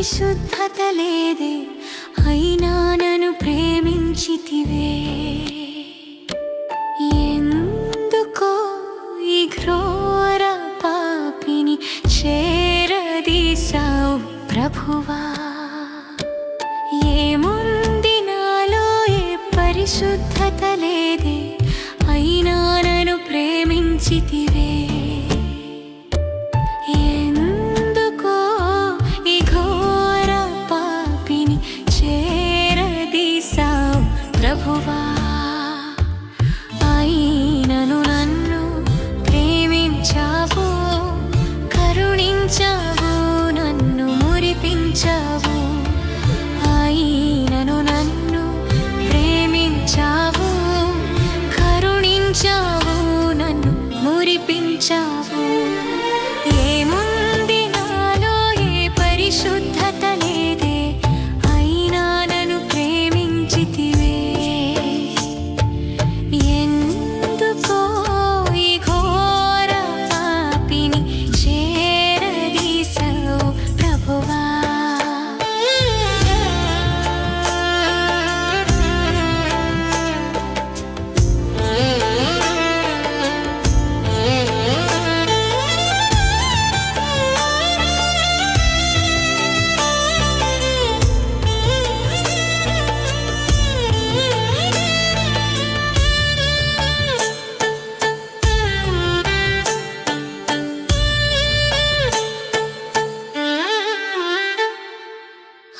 పరిశుద్ధత లేదే, అయినా నన్ను ప్రేమించితివే. ఎందుకో ఈ ఘోర పాపిని చేరదీశావు ప్రభువా. ఏముంది నాలో, ఏ పరిశుద్ధత లేదే, అయినా నన్ను ప్రేమించితివే. ఎందుకో ఈ ఘోర పాపిని చేరదీశావు ప్రభువా. అయినను నన్ను ప్రేమించావు, కరుణించావు, నన్ను మురిపించావు. అయినను నన్ను ప్రేమించావు, కరుణించావు, నన్ను మురిపించావు. ఏముంది నాలో, ఏ పరిశుద్ధత లేదే, అయినా నన్ను ప్రేమించితివే. ఎందుకో ఈ ఘోర పాపిని చేరదీశావు ప్రభువా.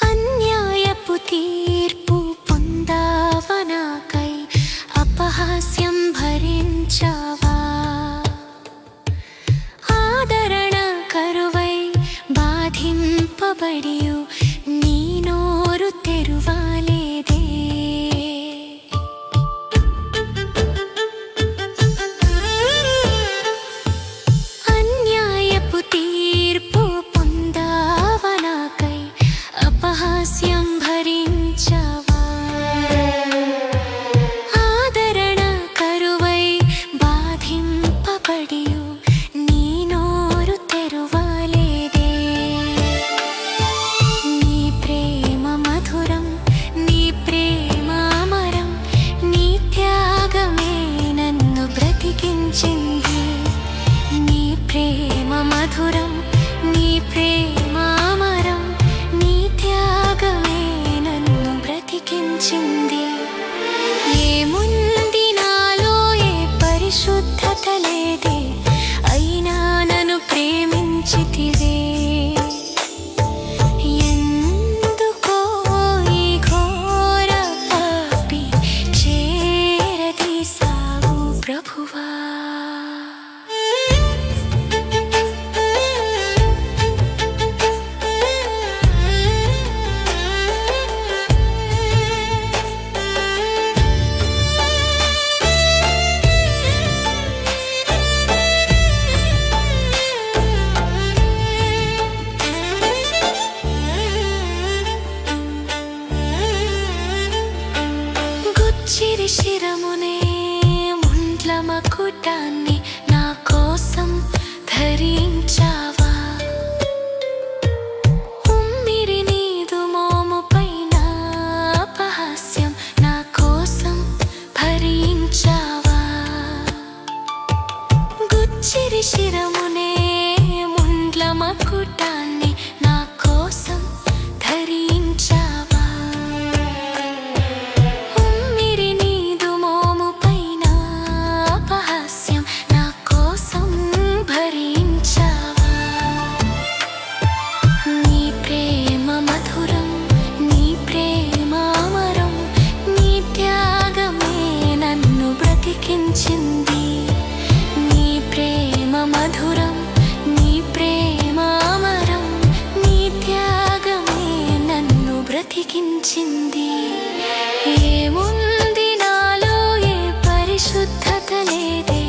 అన్యాయపు తీర్పు పొందావనాకై అపహాస్యం భరించావా. ఆదరణ కరువై బాధింపబడియు నీ నోరు తెరువాలేదే. అన్యాయపు తీర్పు పొందావనాకై అపహాస్యం భరించావా. ఆదరణ కరువై బాధింపబడియు నీ నోరు తెరువాలేదే. నీ ప్రేమ మధురం, నీ ప్రేమ అమరం, నీ త్యాగమే నన్ను బ్రతికించింది. నీ ప్రేమ మధురం, నీ ప్రేమ అమరం, నీ త్యాగమే నన్ను బ్రతికించింది. ఏముంది నాలో, ఏ పరిశుద్ధత లేదే, అయినా నన్ను ప్రేమించితివే. ఎందుకో ఈ ఘోర పాపి చేరదీశావు ప్రభువా. గుచ్చిరి శిరమునే, ముండ్ల మకుటాన్ని నా కోసం ధరించావా. ఉమ్మిరి నీదు మోముపైన అపహాస్యం నా కోసం భరించావా. గుచ్చిరి శిరమునే, ముండ్ల మకుటాన్ని నా కోసం ధరించావా. ఉమ్మిరి నీదు మోముపైన అపహాస్యం నా కోసం భరించావా. నీ ప్రేమ మధురం, నీ ప్రేమ అమరం, నీ త్యాగమే నన్ను బ్రతికించింది. నీ ప్రేమ మధురం, నీ ప్రేమ అమరం, నీ త్యాగమే నన్ను బ్రతికించింది. ఏముంది నాలో, ఏ పరిశుద్ధత లేదే,